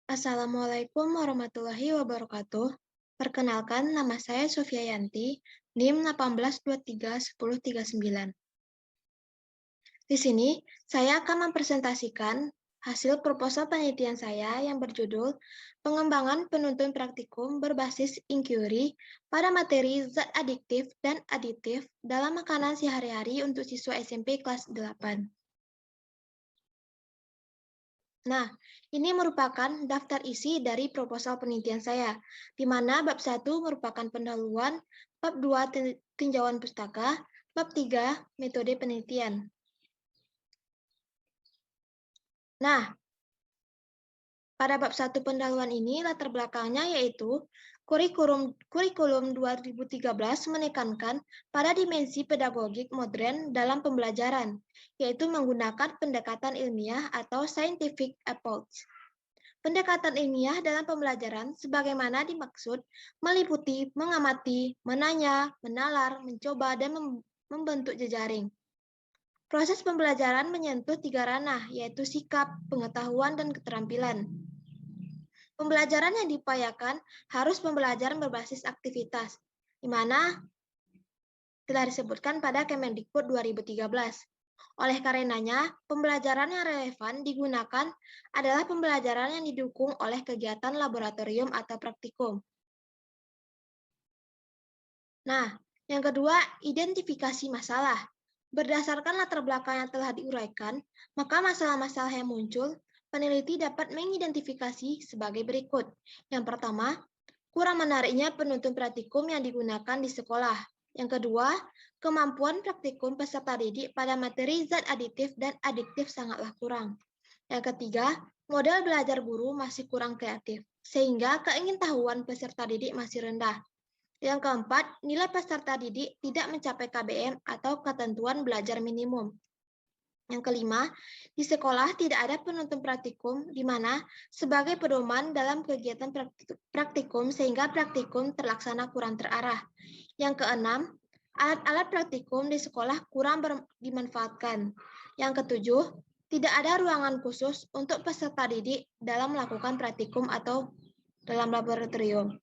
Assalamualaikum warahmatullahi wabarakatuh. Perkenalkan, nama saya Sofia Yanti, NIM 18231039. Di sini, saya akan mempresentasikan hasil proposal penelitian saya yang berjudul Pengembangan Penuntun Praktikum Berbasis Inquiry pada Materi Zat Adiktif dan Aditif dalam Makanan Sehari-hari untuk Siswa SMP kelas 8. Nah, ini merupakan daftar isi dari proposal penelitian saya, di mana bab 1 merupakan pendahuluan, bab 2 tinjauan pustaka, bab 3 metode penelitian. Nah, pada bab 1 pendahuluan ini latar belakangnya yaitu kurikulum 2013 menekankan pada dimensi pedagogik modern dalam pembelajaran, yaitu menggunakan pendekatan ilmiah atau scientific approach. Pendekatan ilmiah dalam pembelajaran sebagaimana dimaksud meliputi mengamati, menanya, menalar, mencoba, dan membentuk jejaring. Proses pembelajaran menyentuh 3 ranah, yaitu sikap, pengetahuan, dan keterampilan. Pembelajaran yang diupayakan harus pembelajaran berbasis aktivitas, di mana telah disebutkan pada Kemendikbud 2013. Oleh karenanya, pembelajaran yang relevan digunakan adalah pembelajaran yang didukung oleh kegiatan laboratorium atau praktikum. Nah, yang kedua, identifikasi masalah. Berdasarkan latar belakang yang telah diuraikan, maka masalah-masalah yang muncul, peneliti dapat mengidentifikasi sebagai berikut. Yang pertama, kurang menariknya penuntun praktikum yang digunakan di sekolah. Yang kedua, kemampuan praktikum peserta didik pada materi zat aditif dan adiktif sangatlah kurang. Yang ketiga, model belajar guru masih kurang kreatif, sehingga keingintahuan peserta didik masih rendah. Yang keempat, nilai peserta didik tidak mencapai KBM atau ketentuan belajar minimum. Yang kelima, di sekolah tidak ada penuntun praktikum di mana sebagai pedoman dalam kegiatan praktikum sehingga praktikum terlaksana kurang terarah. Yang keenam, alat-alat praktikum di sekolah kurang dimanfaatkan. Yang ketujuh, tidak ada ruangan khusus untuk peserta didik dalam melakukan praktikum atau dalam laboratorium.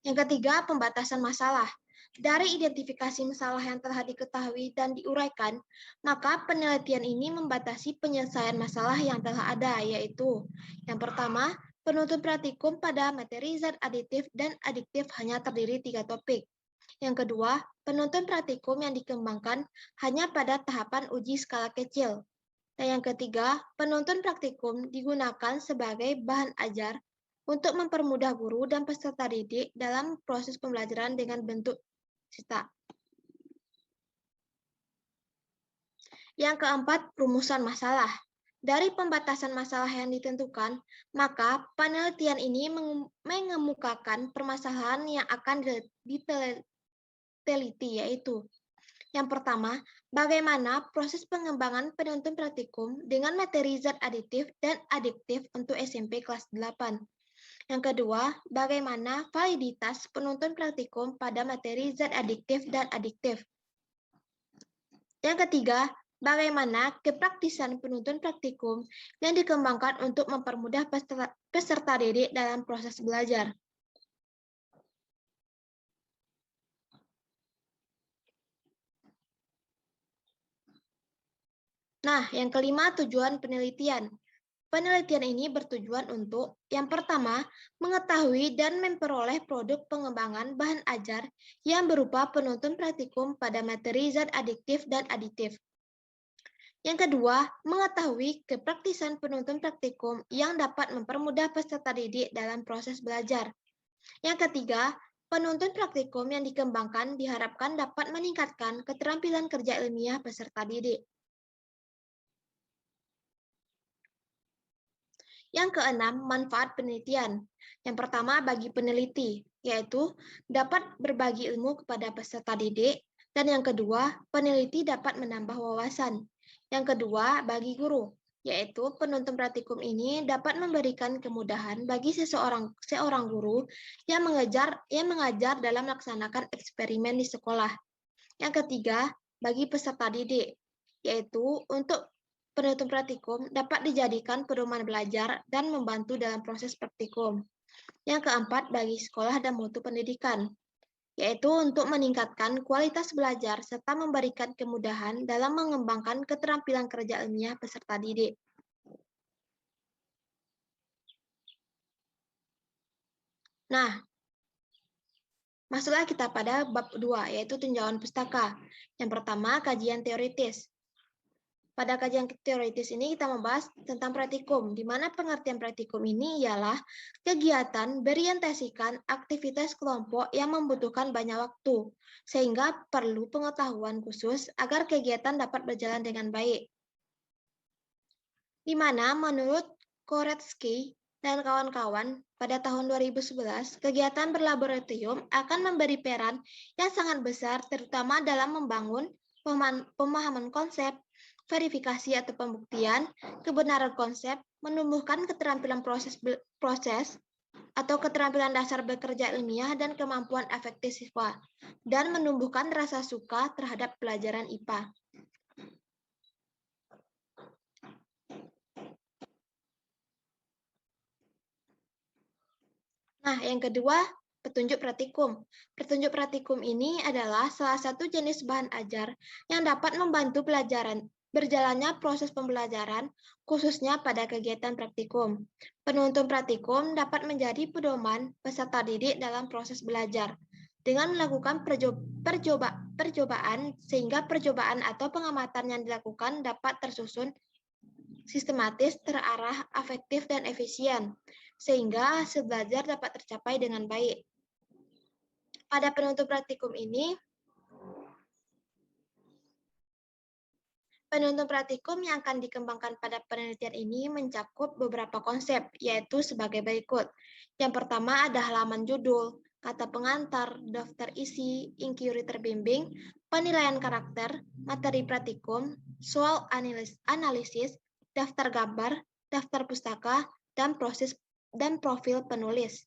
Yang ketiga, pembatasan masalah. Dari identifikasi masalah yang telah diketahui dan diuraikan, maka penelitian ini membatasi penyelesaian masalah yang telah ada, yaitu yang pertama, penuntun praktikum pada materi zat aditif dan adiktif hanya terdiri 3 topik. Yang kedua, penuntun praktikum yang dikembangkan hanya pada tahapan uji skala kecil. Dan yang ketiga, penuntun praktikum digunakan sebagai bahan ajar untuk mempermudah guru dan peserta didik dalam proses pembelajaran dengan bentuk cerita. Yang keempat, rumusan masalah. Dari pembatasan masalah yang ditentukan, maka penelitian ini mengemukakan permasalahan yang akan diteliti, yaitu yang pertama, bagaimana proses pengembangan penuntun praktikum dengan materi zat aditif dan adiktif untuk SMP kelas 8. Yang kedua, bagaimana validitas penuntun praktikum pada materi zat adiktif dan adiktif. Yang ketiga, bagaimana kepraktisan penuntun praktikum yang dikembangkan untuk mempermudah peserta didik dalam proses belajar. Nah, yang kelima, tujuan penelitian. Penelitian ini bertujuan untuk, yang pertama, mengetahui dan memperoleh produk pengembangan bahan ajar yang berupa penuntun praktikum pada materi zat adiktif dan aditif. Yang kedua, mengetahui kepraktisan penuntun praktikum yang dapat mempermudah peserta didik dalam proses belajar. Yang ketiga, penuntun praktikum yang dikembangkan diharapkan dapat meningkatkan keterampilan kerja ilmiah peserta didik. Yang keenam, manfaat penelitian. Yang pertama, bagi peneliti, yaitu dapat berbagi ilmu kepada peserta didik. Dan yang kedua, peneliti dapat menambah wawasan. Yang kedua, bagi guru, yaitu penuntun praktikum ini dapat memberikan kemudahan bagi seorang guru yang mengajar dalam melaksanakan eksperimen di sekolah. Yang ketiga, bagi peserta didik, yaitu untuk penutur praktikum dapat dijadikan pedoman belajar dan membantu dalam proses praktikum. Yang keempat, bagi sekolah dan mutu pendidikan, yaitu untuk meningkatkan kualitas belajar serta memberikan kemudahan dalam mengembangkan keterampilan kerja ilmiah peserta didik. Nah, masuklah kita pada bab 2, yaitu tinjauan pustaka. Yang pertama, kajian teoritis. Pada kajian teoritis ini kita membahas tentang praktikum, di mana pengertian praktikum ini ialah kegiatan berorientasikan aktivitas kelompok yang membutuhkan banyak waktu, sehingga perlu pengetahuan khusus agar kegiatan dapat berjalan dengan baik. Di mana menurut Koretsky dan kawan-kawan, pada tahun 2011, kegiatan berlaboratorium akan memberi peran yang sangat besar terutama dalam membangun pemahaman konsep, verifikasi atau pembuktian, kebenaran konsep, menumbuhkan keterampilan proses atau keterampilan dasar bekerja ilmiah dan kemampuan efektif siswa, dan menumbuhkan rasa suka terhadap pelajaran IPA. Nah, yang kedua, petunjuk praktikum. Petunjuk praktikum ini adalah salah satu jenis bahan ajar yang dapat membantu berjalannya proses pembelajaran, khususnya pada kegiatan praktikum. Penuntun praktikum dapat menjadi pedoman peserta didik dalam proses belajar dengan melakukan percobaan sehingga percobaan atau pengamatan yang dilakukan dapat tersusun sistematis, terarah, efektif, dan efisien, sehingga hasil belajar dapat tercapai dengan baik. Pada penuntut praktikum ini, penuntut praktikum yang akan dikembangkan pada penelitian ini mencakup beberapa konsep, yaitu sebagai berikut. Yang pertama ada halaman judul, kata pengantar, daftar isi, inquiry terbimbing, penilaian karakter, materi praktikum, soal analisis, daftar gambar, daftar pustaka, dan profil penulis.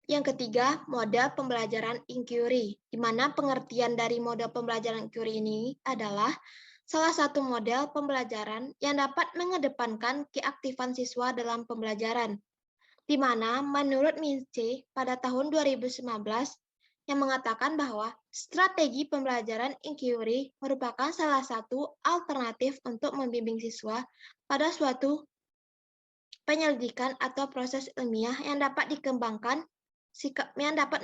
Yang ketiga, model pembelajaran inquiry, di mana pengertian dari model pembelajaran inquiry ini adalah salah satu model pembelajaran yang dapat mengedepankan keaktifan siswa dalam pembelajaran, di mana menurut Mince pada tahun 2019 yang mengatakan bahwa strategi pembelajaran inquiry merupakan salah satu alternatif untuk membimbing siswa pada suatu penyelidikan atau proses ilmiah yang dapat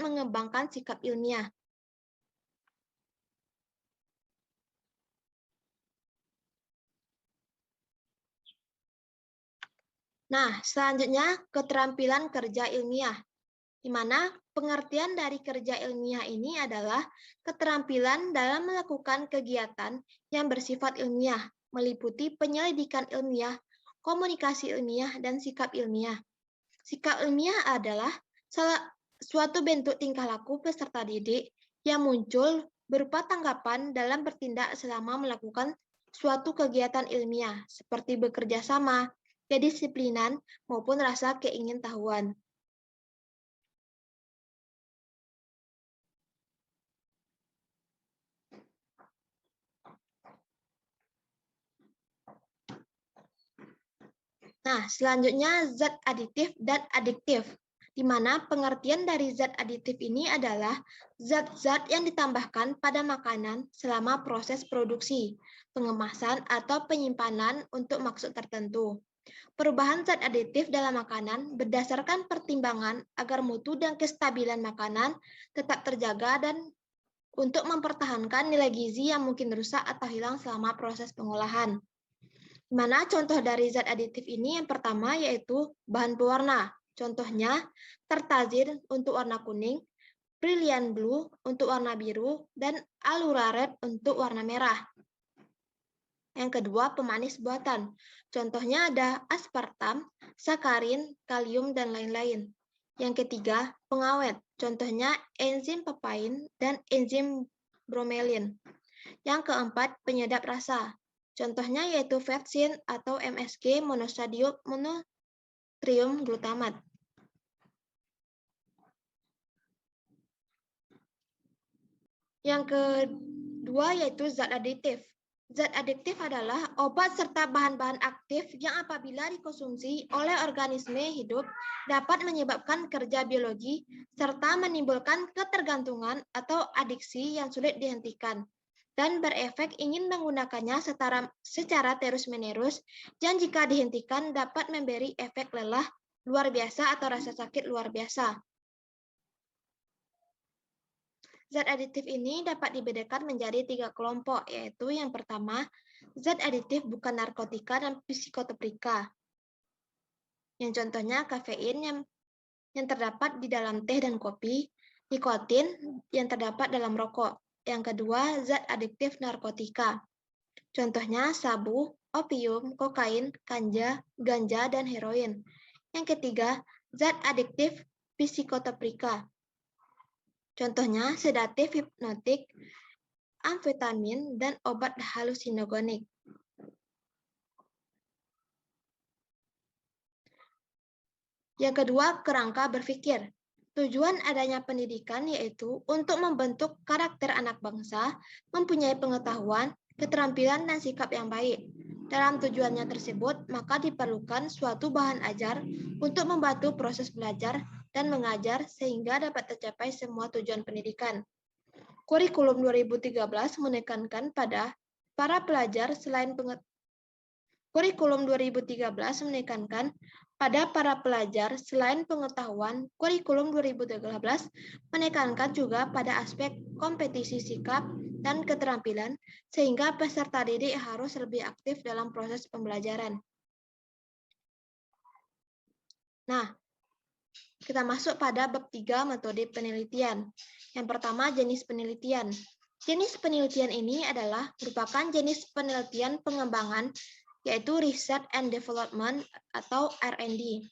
mengembangkan sikap ilmiah. Nah, selanjutnya keterampilan kerja ilmiah, di mana pengertian dari kerja ilmiah ini adalah keterampilan dalam melakukan kegiatan yang bersifat ilmiah, meliputi penyelidikan ilmiah, komunikasi ilmiah, dan sikap ilmiah. Sikap ilmiah adalah suatu bentuk tingkah laku peserta didik yang muncul berupa tanggapan dalam bertindak selama melakukan suatu kegiatan ilmiah, seperti bekerja sama, kedisiplinan, maupun rasa keingintahuan. Nah, selanjutnya zat aditif dan adiktif, di mana pengertian dari zat aditif ini adalah zat-zat yang ditambahkan pada makanan selama proses produksi, pengemasan, atau penyimpanan untuk maksud tertentu. Perubahan zat aditif dalam makanan berdasarkan pertimbangan agar mutu dan kestabilan makanan tetap terjaga dan untuk mempertahankan nilai gizi yang mungkin rusak atau hilang selama proses pengolahan. Di mana contoh dari zat aditif ini yang pertama yaitu bahan pewarna. Contohnya Tartazin untuk warna kuning, Brilliant Blue untuk warna biru, dan Allura Red untuk warna merah. Yang kedua, pemanis buatan. Contohnya ada aspartam, sakarin, kalium, dan lain-lain. Yang ketiga, pengawet. Contohnya enzim papain dan enzim bromelin. Yang keempat, penyedap rasa. Contohnya yaitu vetsin atau MSG monotrium glutamat. Yang kedua yaitu zat aditif. Zat aditif adalah obat serta bahan-bahan aktif yang apabila dikonsumsi oleh organisme hidup dapat menyebabkan kerja biologi serta menimbulkan ketergantungan atau adiksi yang sulit dihentikan dan berefek ingin menggunakannya secara terus-menerus dan jika dihentikan dapat memberi efek lelah luar biasa atau rasa sakit luar biasa. Zat aditif ini dapat dibedakan menjadi 3 kelompok, yaitu yang pertama, zat aditif bukan narkotika dan psikotropika. Yang contohnya kafein yang terdapat di dalam teh dan kopi, nikotin yang terdapat dalam rokok. Yang kedua, zat adiktif narkotika. Contohnya sabu, opium, kokain, ganja, dan heroin. Yang ketiga, zat adiktif psikotropika. Contohnya sedatif hipnotik, amfetamin, dan obat halusinogenik. Yang kedua, kerangka berpikir. Tujuan adanya pendidikan yaitu untuk membentuk karakter anak bangsa, mempunyai pengetahuan, keterampilan, dan sikap yang baik. Dalam tujuannya tersebut, maka diperlukan suatu bahan ajar untuk membantu proses belajar dan mengajar sehingga dapat tercapai semua tujuan pendidikan. Kurikulum 2013 menekankan pada para pelajar selain Kurikulum 2013 menekankan pada para pelajar selain pengetahuan, kurikulum 2013 menekankan juga pada aspek kompetisi sikap dan keterampilan sehingga peserta didik harus lebih aktif dalam proses pembelajaran. Nah, kita masuk pada bab 3 metode penelitian. Yang pertama, jenis penelitian. Jenis penelitian ini adalah merupakan jenis penelitian pengembangan yaitu Research and Development atau R&D.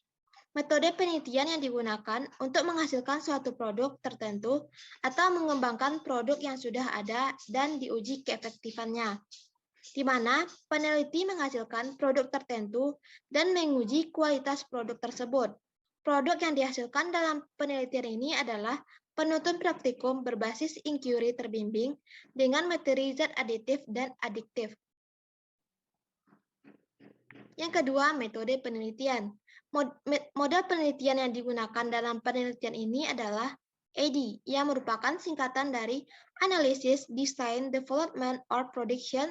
Metode penelitian yang digunakan untuk menghasilkan suatu produk tertentu atau mengembangkan produk yang sudah ada dan diuji keefektifannya, di mana peneliti menghasilkan produk tertentu dan menguji kualitas produk tersebut. Produk yang dihasilkan dalam penelitian ini adalah penuntun praktikum berbasis inquiry terbimbing dengan materi zat aditif dan adiktif. Yang kedua, metode penelitian. Model penelitian yang digunakan dalam penelitian ini adalah AD, yang merupakan singkatan dari Analysis, Design, Development, or Production,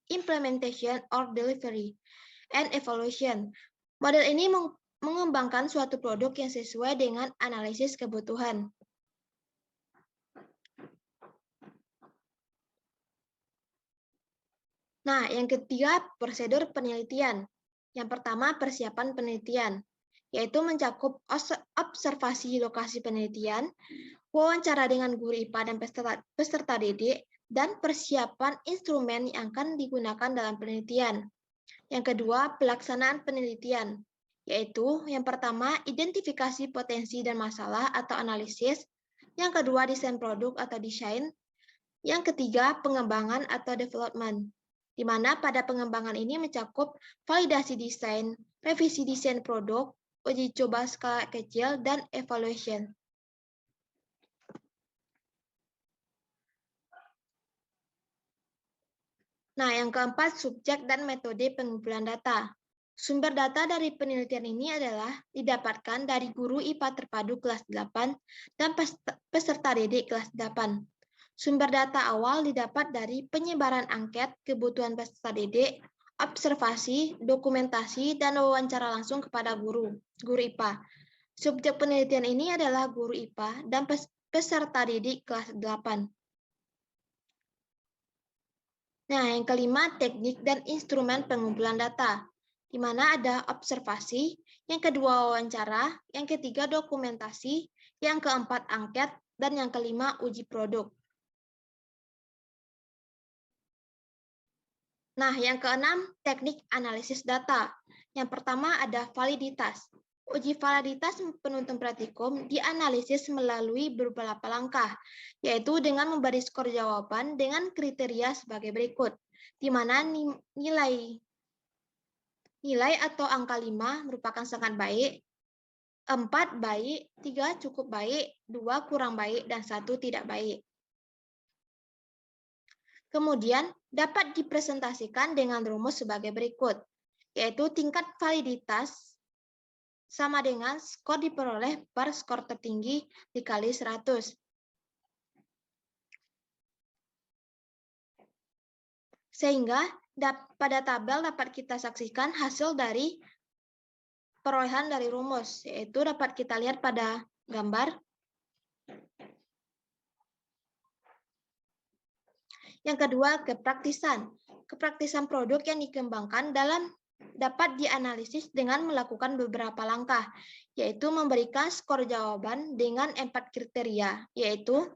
Implementation, or Delivery, and Evaluation. Model ini mengembangkan suatu produk yang sesuai dengan analisis kebutuhan. Nah, yang ketiga, prosedur penelitian. Yang pertama, persiapan penelitian, yaitu mencakup observasi lokasi penelitian, wawancara dengan guru IPA dan peserta didik, dan persiapan instrumen yang akan digunakan dalam penelitian. Yang kedua, pelaksanaan penelitian, yaitu yang pertama, identifikasi potensi dan masalah atau analisis, yang kedua, desain produk atau desain, yang ketiga, pengembangan atau development, di mana pada pengembangan ini mencakup validasi desain, revisi desain produk, uji coba skala kecil, dan evaluation. Nah, yang keempat, subjek dan metode pengumpulan data. Sumber data dari penelitian ini adalah didapatkan dari guru IPA terpadu kelas 8 dan peserta didik kelas 8. Sumber data awal didapat dari penyebaran angket, kebutuhan peserta didik, observasi, dokumentasi, dan wawancara langsung kepada guru IPA. Subjek penelitian ini adalah guru IPA dan peserta didik kelas 8. Nah, yang kelima, teknik dan instrumen pengumpulan data, di mana ada observasi, yang kedua wawancara, yang ketiga dokumentasi, yang keempat angket, dan yang kelima uji produk. Nah, yang keenam, teknik analisis data. Yang pertama ada validitas. Uji validitas penuntun praktikum dianalisis melalui beberapa langkah, yaitu dengan memberi skor jawaban dengan kriteria sebagai berikut, di mana nilai atau angka 5 merupakan sangat baik, 4 baik, 3 cukup baik, 2 kurang baik, dan 1 tidak baik. Kemudian dapat dipresentasikan dengan rumus sebagai berikut, yaitu tingkat validitas sama dengan skor diperoleh per skor tertinggi dikali 100. Sehingga pada tabel dapat kita saksikan hasil dari perolehan dari rumus, yaitu dapat kita lihat pada gambar. Yang kedua, kepraktisan. Kepraktisan produk yang dikembangkan dapat dianalisis dengan melakukan beberapa langkah, yaitu memberikan skor jawaban dengan 4 kriteria, yaitu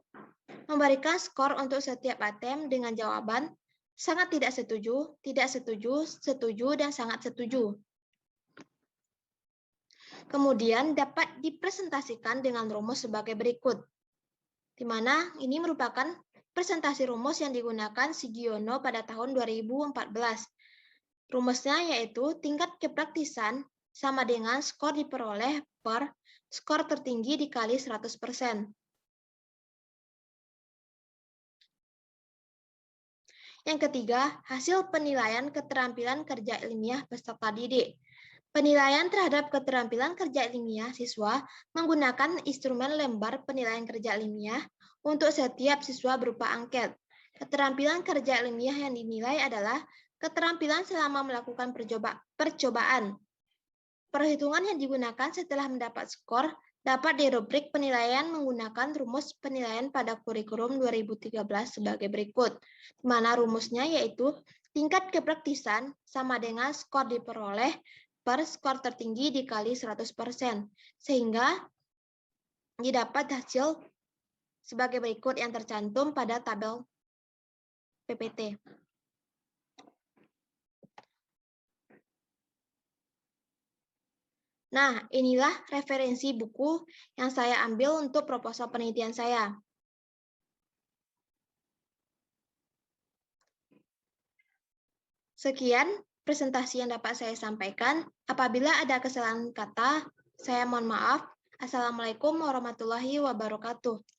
memberikan skor untuk setiap item dengan jawaban sangat tidak setuju, setuju, dan sangat setuju. Kemudian dapat dipresentasikan dengan rumus sebagai berikut, di mana ini merupakan presentasi rumus yang digunakan Sugiono pada tahun 2014. Rumusnya yaitu tingkat kepraktisan sama dengan skor diperoleh per skor tertinggi dikali 100%. Yang ketiga, hasil penilaian keterampilan kerja ilmiah peserta didik. Penilaian terhadap keterampilan kerja ilmiah siswa menggunakan instrumen lembar penilaian kerja ilmiah untuk setiap siswa berupa angket. Keterampilan kerja ilmiah yang dinilai adalah keterampilan selama melakukan percobaan. Perhitungan yang digunakan setelah mendapat skor dapat dirubrik penilaian menggunakan rumus penilaian pada kurikulum 2013 sebagai berikut, di mana rumusnya yaitu tingkat kepraktisan sama dengan skor diperoleh per skor tertinggi dikali 100%, sehingga didapat hasil sebagai berikut yang tercantum pada tabel PPT. Nah, inilah referensi buku yang saya ambil untuk proposal penelitian saya. Sekian presentasi yang dapat saya sampaikan. Apabila ada kesalahan kata, saya mohon maaf. Assalamualaikum warahmatullahi wabarakatuh.